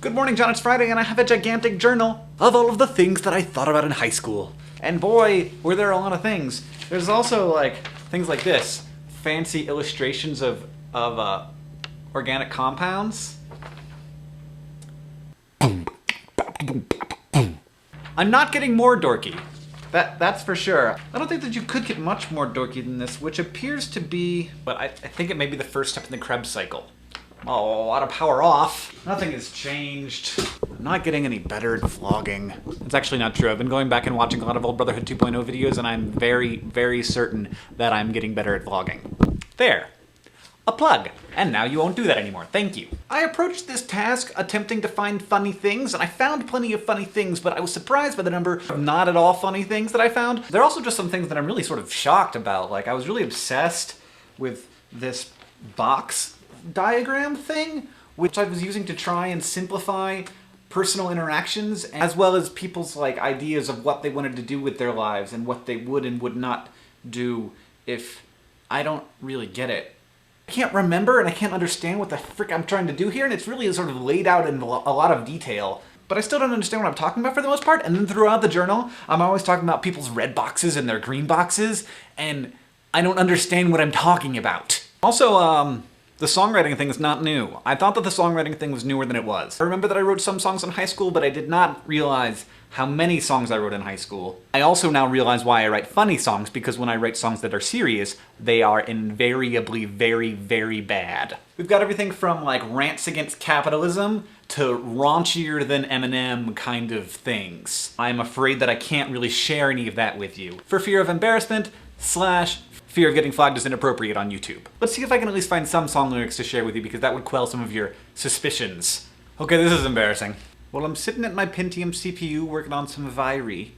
Good morning, John. It's Friday, and I have a gigantic journal of all of the things that I thought about in high school. And boy, were there a lot of things. There's also, things like this. Fancy illustrations of organic compounds. I'm not getting more dorky. That's for sure. I don't think that you could get much more dorky than this, which appears to be, but I think it may be the first step in the Krebs cycle. Oh, a lot of power off. Nothing has changed. I'm not getting any better at vlogging. That's actually not true. I've been going back and watching a lot of old Brotherhood 2.0 videos, and I'm very, very certain that I'm getting better at vlogging. There. A plug. And now you won't do that anymore. Thank you. I approached this task attempting to find funny things, and I found plenty of funny things, but I was surprised by the number of not at all funny things that I found. There are also just some things that I'm really sort of shocked about. Like, I was really obsessed with this box diagram thing, which I was using to try and simplify personal interactions, as well as people's ideas of what they wanted to do with their lives and what they would and would not do if I don't really get it. I can't remember and I can't understand what the frick I'm trying to do here, and it's really sort of laid out in a lot of detail. But I still don't understand what I'm talking about for the most part, and then throughout the journal, I'm always talking about people's red boxes and their green boxes, and I don't understand what I'm talking about. Also, the songwriting thing is not new. I thought that the songwriting thing was newer than it was. I remember that I wrote some songs in high school, but I did not realize how many songs I wrote in high school. I also now realize why I write funny songs, because when I write songs that are serious, they are invariably very, very bad. We've got everything from rants against capitalism to raunchier than Eminem kind of things. I'm afraid that I can't really share any of that with you, for fear of embarrassment / fear of getting flagged as inappropriate on YouTube. Let's see if I can at least find some song lyrics to share with you, because that would quell some of your suspicions. Okay, this is embarrassing. Well, I'm sitting at my Pentium CPU working on some Viri,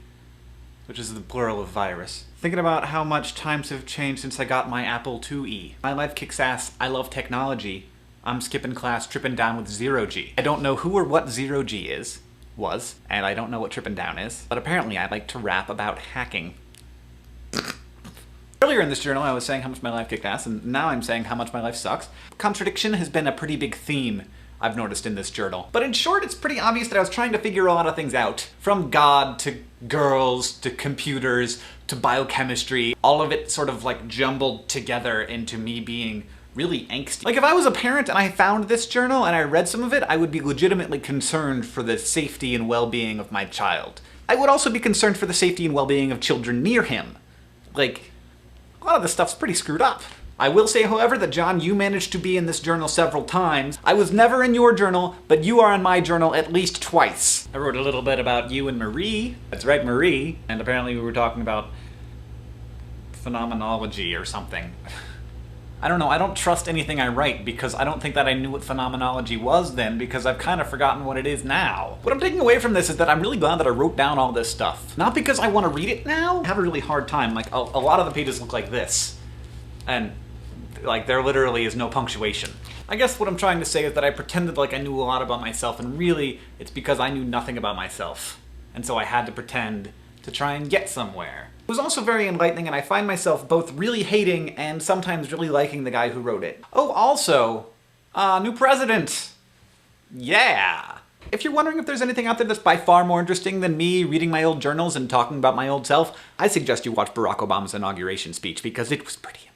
which is the plural of virus. Thinking about how much times have changed since I got my Apple IIe. My life kicks ass, I love technology. I'm skipping class, tripping down with 0G. I don't know who or what 0G was, and I don't know what tripping down is, but apparently I like to rap about hacking. Earlier in this journal, I was saying how much my life kicked ass, and now I'm saying how much my life sucks. Contradiction has been a pretty big theme I've noticed in this journal. But in short, it's pretty obvious that I was trying to figure a lot of things out. From God to girls to computers to biochemistry, all of it sort of jumbled together into me being really angsty. If I was a parent and I found this journal and I read some of it, I would be legitimately concerned for the safety and well-being of my child. I would also be concerned for the safety and well-being of children near him. A lot of this stuff's pretty screwed up. I will say, however, that John, you managed to be in this journal several times. I was never in your journal, but you are in my journal at least twice. I wrote a little bit about you and Marie. That's right, Marie. And apparently we were talking about phenomenology or something. I don't know, I don't trust anything I write, because I don't think that I knew what phenomenology was then, because I've kind of forgotten what it is now. What I'm taking away from this is that I'm really glad that I wrote down all this stuff. Not because I want to read it now. I have a really hard time. A lot of the pages look like this. And, there literally is no punctuation. I guess what I'm trying to say is that I pretended like I knew a lot about myself, and really, it's because I knew nothing about myself. And so I had to pretend to try and get somewhere. It was also very enlightening, and I find myself both really hating and sometimes really liking the guy who wrote it. Oh, also, new president! Yeah! If you're wondering if there's anything out there that's by far more interesting than me reading my old journals and talking about my old self, I suggest you watch Barack Obama's inauguration speech, because it was pretty